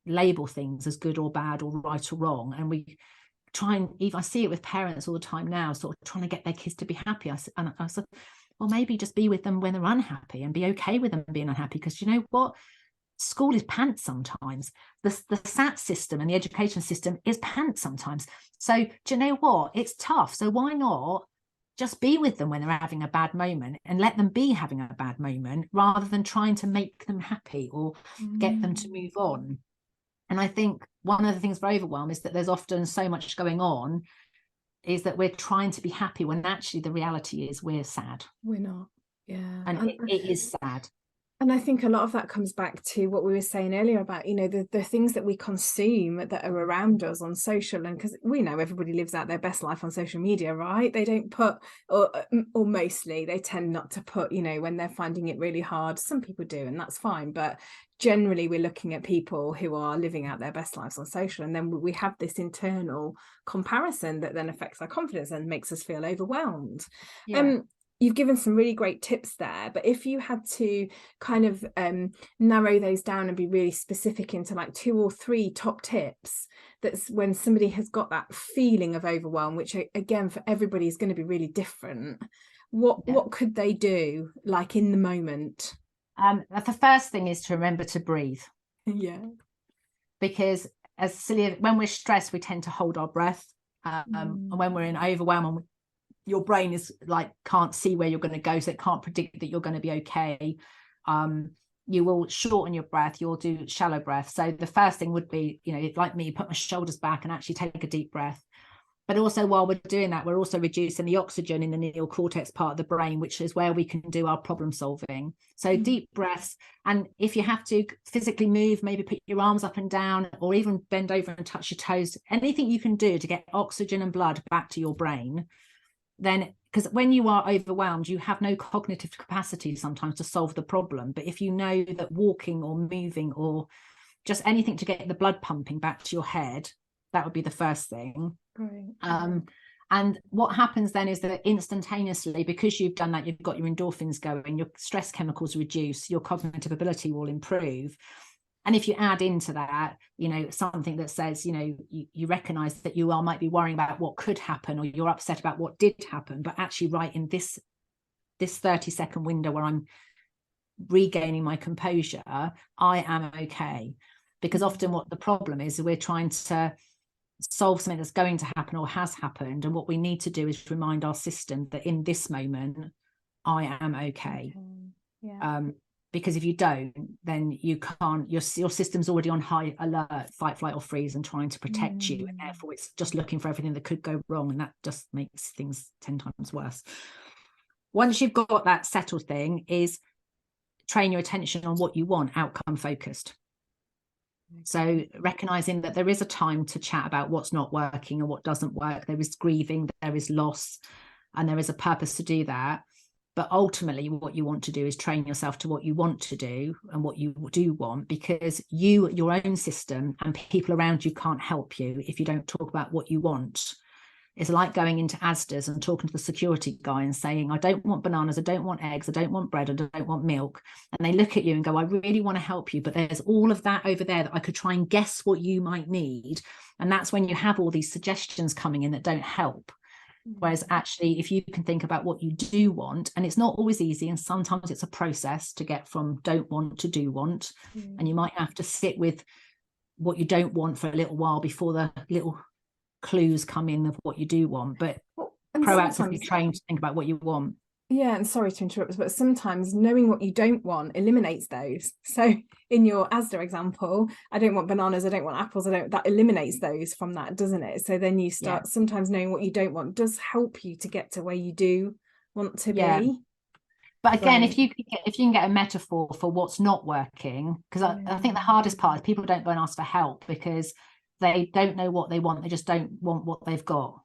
label things as good or bad or right or wrong. And we try and, even I see it with parents all the time now, sort of trying to get their kids to be happy. I said, well, maybe just be with them when they're unhappy, and be okay with them being unhappy, because you know what? School is pants sometimes. The SAT system and the education system is pants sometimes. So do you know what? It's tough. So why not just be with them when they're having a bad moment, and let them be having a bad moment, rather than trying to make them happy or get them to move on. And I think one of the things for Overwhelm is that there's often so much going on, is that we're trying to be happy when actually the reality is we're sad. We're not. Yeah. And it is sad. And I think a lot of that comes back to what we were saying earlier about, the things that we consume that are around us on social. And because we know everybody lives out their best life on social media, right? They don't put, or mostly they tend not to put, when they're finding it really hard. Some people do, and that's fine. But generally, we're looking at people who are living out their best lives on social. And then we have this internal comparison that then affects our confidence and makes us feel overwhelmed. Yeah. You've given some really great tips there, but if you had to kind of narrow those down and be really specific into like 2 or 3 top tips, that's when somebody has got that feeling of overwhelm, which again for everybody is going to be really different, what could they do, like in the moment? The first thing is to remember to breathe. Yeah. Because as silly, when we're stressed, we tend to hold our breath. And when we're in overwhelm, your brain is like, can't see where you're going to go, so it can't predict that you're going to be okay. You will shorten your breath, you'll do shallow breath. So the first thing would be, like me, put my shoulders back and actually take a deep breath. But also while we're doing that, we're also reducing the oxygen in the neocortex part of the brain, which is where we can do our problem solving. So deep breaths. And if you have to physically move, maybe put your arms up and down, or even bend over and touch your toes, anything you can do to get oxygen and blood back to your brain. Then, because when you are overwhelmed, you have no cognitive capacity sometimes to solve the problem. But if you know that walking or moving or just anything to get the blood pumping back to your head, that would be the first thing. Right. And what happens then is that instantaneously, because you've done that, you've got your endorphins going, your stress chemicals reduce, your cognitive ability will improve. And if you add into that, something that says, you recognize that you might be worrying about what could happen, or you're upset about what did happen, but actually right in this 30-second window where I'm regaining my composure, I am okay. Because often what the problem is we're trying to solve something that's going to happen or has happened. And what we need to do is remind our system that in this moment, I am okay. Yeah. because if you don't, then you can't, your system's already on high alert, fight, flight or freeze, and trying to protect you, and therefore it's just looking for everything that could go wrong, and that just makes things 10 times worse. Once you've got that settled thing, is train your attention on what you want, outcome focused. So recognizing that there is a time to chat about what's not working and what doesn't work. There is grieving, there is loss, and there is a purpose to do that. But ultimately, what you want to do is train yourself to what you want to do and what you do want, because you, your own system and people around you can't help you if you don't talk about what you want. It's like going into Asda's and talking to the security guy and saying, I don't want bananas, I don't want eggs, I don't want bread, I don't want milk. And they look at you and go, I really want to help you, but there's all of that over there that I could try and guess what you might need. And that's when you have all these suggestions coming in that don't help. Whereas actually, if you can think about what you do want, and it's not always easy, and sometimes it's a process to get from don't want to do want, and you might have to sit with what you don't want for a little while before the little clues come in of what you do want, but proactively train to think about what you want. Yeah, and sorry to interrupt, but sometimes knowing what you don't want eliminates those. So in your Asda example, I don't want bananas, I don't want apples, that eliminates those from that, doesn't it? So then you start, sometimes knowing what you don't want does help you to get to where you do want to be. But again, if you can get a metaphor for what's not working, because I think the hardest part is people don't go and ask for help because they don't know what they want, they just don't want what they've got.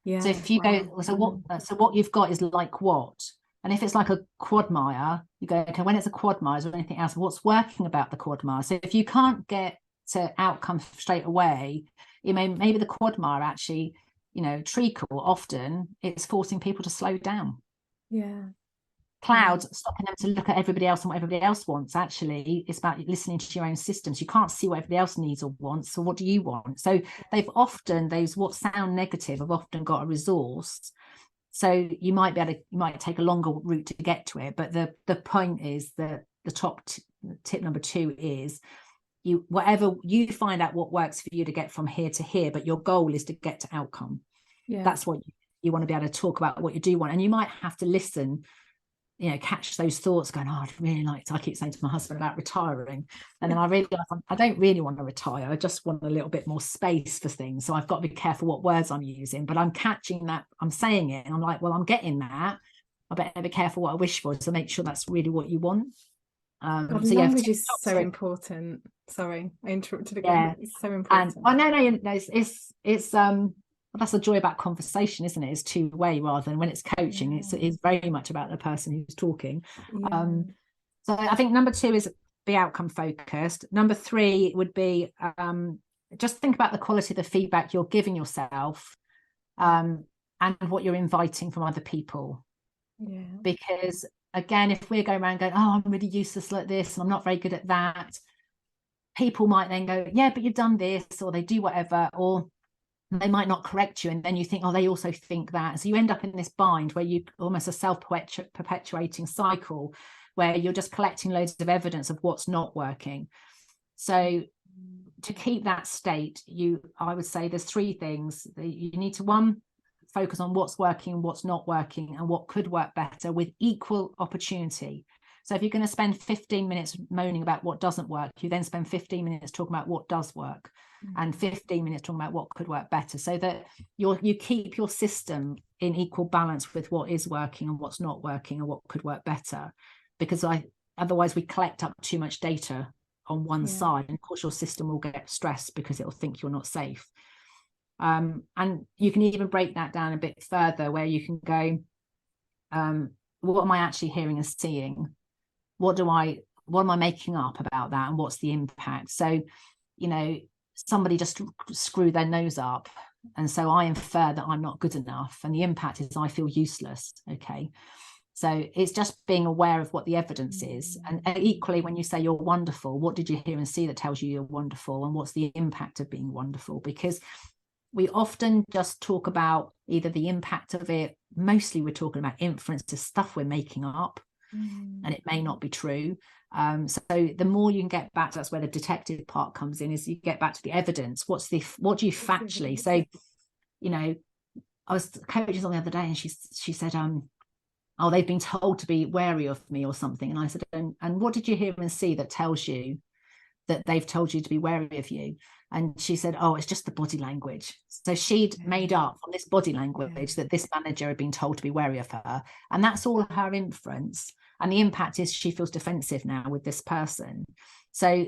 Yeah. So if you go, so what you've got is like what? And if it's like a quagmire, you go, okay, when it's a quagmire, is there anything else? What's working about the quagmire? So if you can't get to outcome straight away, maybe the quagmire actually, treacle, often it's forcing people to slow down. Yeah. Clouds, stopping them to look at everybody else and what everybody else wants. Actually, it's about listening to your own systems. You can't see what everybody else needs or wants, so what do you want? So those what sound negative have often got a resource, so you might take a longer route to get to it, but the point is that the top tip number 2 is whatever you find out what works for you to get from here to here, but your goal is to get to outcome. That's what you want to be able to talk about, what you do want. And you might have to listen, catch those thoughts going, I'd really like to, I keep saying to my husband about retiring, and then I don't really want to retire, I just want a little bit more space for things, so I've got to be careful what words I'm using, but I'm catching that, I'm saying it, and I'm like, well, I'm getting that, I better be careful what I wish for, so make sure that's really what you want. Language is so important. Sorry, I interrupted again. It's so important. It's that's the joy about conversation, isn't it? It's two-way rather than when it's coaching. It's very much about the person who's talking. So I think number 2 is be outcome focused. Number 3 would be just think about the quality of the feedback you're giving yourself, and what you're inviting from other people. Because again, if we're going around going, oh, I'm really useless at this and I'm not very good at that, people might then go, yeah, but you've done this, or they do whatever, or they might not correct you, and then you think, oh, they also think that. So you end up in this bind where you almost a self-perpetuating cycle where you're just collecting loads of evidence of what's not working. So to keep that state, I would say there's 3 things that you need to. 1, focus on what's working, what's not working, and what could work better with equal opportunity. So if you're going to spend 15 minutes moaning about what doesn't work, you then spend 15 minutes talking about what does work, and 15 minutes talking about what could work better, so that you keep your system in equal balance with what is working and what's not working and what could work better. Because otherwise we collect up too much data on one side, and of course your system will get stressed because it'll think you're not safe. And you can even break that down a bit further, where you can go, what am I actually hearing and seeing? What am I making up about that, and what's the impact? So somebody just screwed their nose up, and so I infer that I'm not good enough, and the impact is I feel useless. Okay, so it's just being aware of what the evidence is, and equally when you say you're wonderful, what did you hear and see that tells you you're wonderful, and what's the impact of being wonderful? Because we often just talk about either the impact of it, mostly we're talking about inferences, stuff we're making up, and it may not be true. So the more you can get back to, that's where the detective part comes in, is you get back to the evidence. What do you factually say? I was coaching on the other day, and she said, oh, they've been told to be wary of me or something. And I said, and what did you hear and see that tells you that they've told you to be wary of you? And she said, oh, it's just the body language. So she'd made up from this body language that this manager had been told to be wary of her. And that's all her inference. And the impact is she feels defensive now with this person. So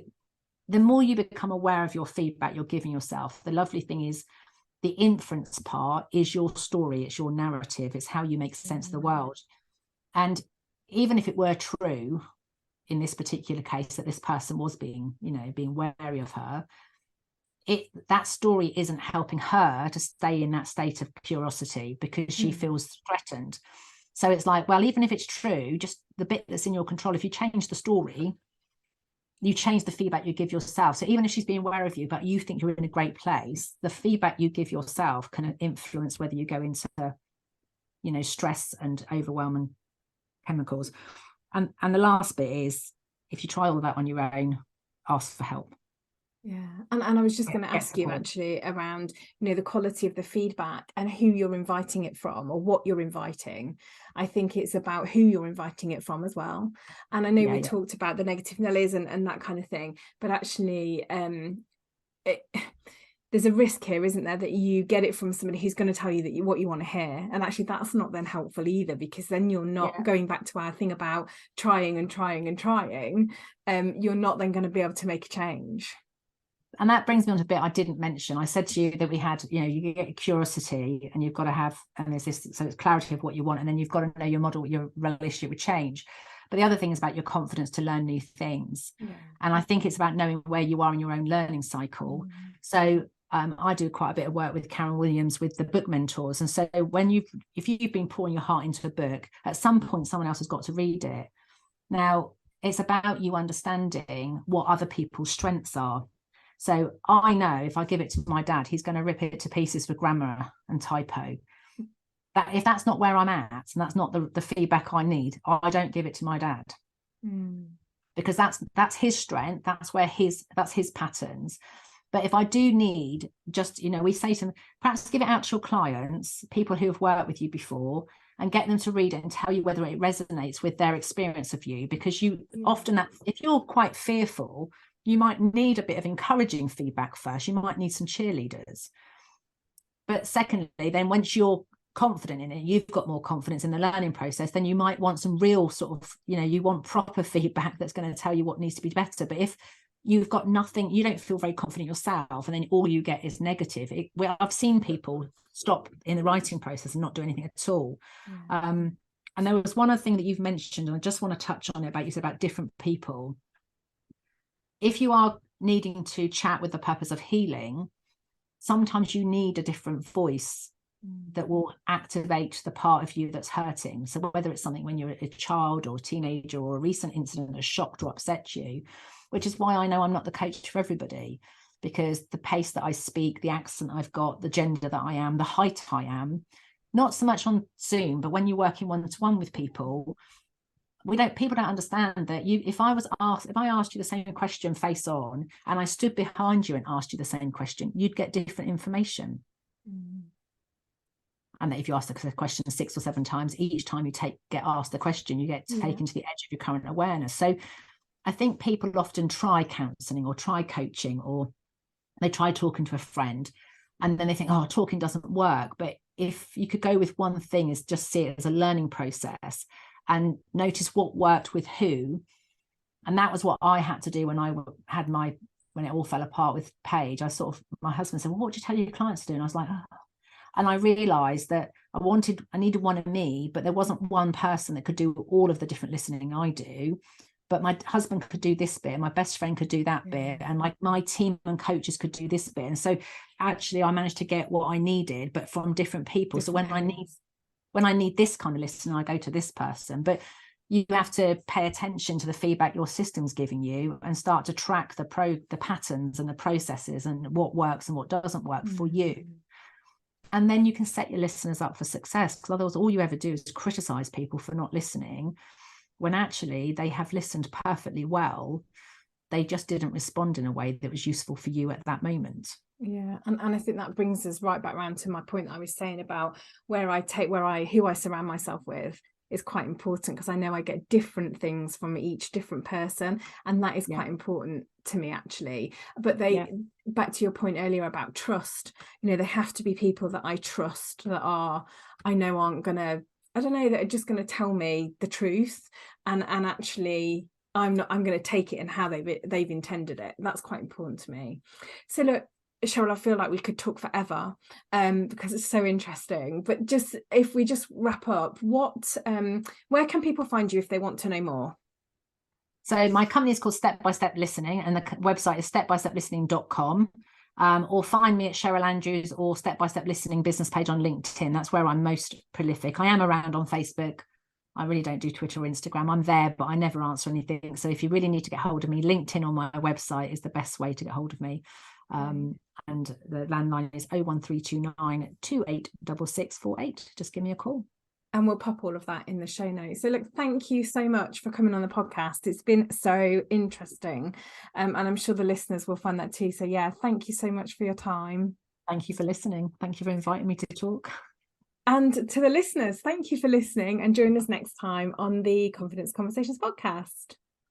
the more you become aware of your feedback you're giving yourself, the lovely thing is the inference part is your story, it's your narrative, it's how you make sense of the world. And even if it were true in this particular case that this person was being wary of her, that story isn't helping her to stay in that state of curiosity because she feels threatened. So it's like, well, even if it's true, just the bit that's in your control, if you change the story, you change the feedback you give yourself. So even if she's being aware of you, but you think you're in a great place, the feedback you give yourself can influence whether you go into, stress and overwhelm and chemicals. And the last bit is, if you try all of that on your own, ask for help. Yeah. And I was just going to ask you actually around, the quality of the feedback and who you're inviting it from or what you're inviting. I think it's about who you're inviting it from as well. And I know we talked about the negative Nellies and that kind of thing, but actually there's a risk here, isn't there, that you get it from somebody who's going to tell you what you want to hear. And actually that's not then helpful either, because then you're not going back to our thing about trying and trying and trying. You're not then going to be able to make a change. And that brings me on to a bit I didn't mention. I said to you that we had, you get curiosity and you've got to have, and there's this, so it's clarity of what you want. And then you've got to know your model, your relationship with change. But the other thing is about your confidence to learn new things. Yeah. And I think it's about knowing where you are in your own learning cycle. So I do quite a bit of work with Karen Williams with the book mentors. And so if you've been pouring your heart into a book, at some point someone else has got to read it. Now, it's about you understanding what other people's strengths are. So I know if I give it to my dad, he's going to rip it to pieces for grammar and typo. That if that's not where I'm at, and that's not the feedback I need, I don't give it to my dad. Because that's his strength, that's his patterns. But if I do need just, we say to them, perhaps give it out to your clients, people who have worked with you before, and get them to read it and tell you whether it resonates with their experience of you. Because often, if you're quite fearful, you might need a bit of encouraging feedback first. You might need some cheerleaders. But secondly, then once you're confident in it, you've got more confidence in the learning process, then you might want some real sort of, you want proper feedback that's going to tell you what needs to be better. But if you've got nothing, you don't feel very confident yourself, and then all you get is negative. I've seen people stop in the writing process and not do anything at all. And there was one other thing that you've mentioned, and I just want to touch on it, you said about different people. If you are needing to chat with the purpose of healing, sometimes you need a different voice that will activate the part of you that's hurting. So whether it's something when you're a child or a teenager or a recent incident that shocked or upset you, which is why I know I'm not the coach for everybody, because the pace that I speak, the accent I've got, the gender that I am, the height I am, not so much on Zoom, but when you're working one-to-one with people, people don't understand that if I asked you the same question face on, and I stood behind you and asked you the same question, you'd get different information. And that if you ask the question 6 or 7 times, each time you get asked the question, you get taken to the edge of your current awareness. So I think people often try counselling or try coaching, or they try talking to a friend, and then they think, oh, talking doesn't work. But if you could go with one thing, is just see it as a learning process and notice what worked with who. And that was what I had to do when when it all fell apart with Paige. My husband said, well, what do you tell your clients to do? And I was like, oh. And I realized that I needed one of me, but there wasn't one person that could do all of the different listening I do. But my husband could do this bit, and my best friend could do that bit, and my team and coaches could do this bit. And so actually I managed to get what I needed, but from different people. So when I need this kind of listening, I go to this person. But you have to pay attention to the feedback your system's giving you and start to track the patterns and the processes and what works and what doesn't work for you. And then you can set your listeners up for success, because otherwise all you ever do is criticize people for not listening, when actually they have listened perfectly well. They just didn't respond in a way that was useful for you at that moment. Yeah, and I think that brings us right back around to my point that I was saying about who I surround myself with. is quite important, because I know I get different things from each different person, and that is quite important to me, actually. But back to your point earlier about trust, you know, they have to be people that I trust, that I know aren't gonna, I don't know, that are just going to tell me the truth, and actually I'm going to take it in how they've intended it. That's quite important to me. So look, Sheryl, I feel like we could talk forever, because it's so interesting. But just if we just wrap up, where can people find you if they want to know more? So my company is called Step by Step Listening, and the website is stepbysteplistening.com. Or find me at Sheryl Andrews or Step by Step Listening business page on LinkedIn. That's where I'm most prolific. I am around on Facebook. I really don't do Twitter or Instagram. I'm there, but I never answer anything. So if you really need to get hold of me, LinkedIn or my website is the best way to get hold of me. And the landline is 01329 286648. Just give me a call. And we'll pop all of that in the show notes. So look, thank you so much for coming on the podcast. It's been so interesting. And I'm sure the listeners will find that too. So yeah, thank you so much for your time. Thank you for listening. Thank you for inviting me to talk. And to the listeners, thank you for listening, and join us next time on the Confidence Conversations podcast.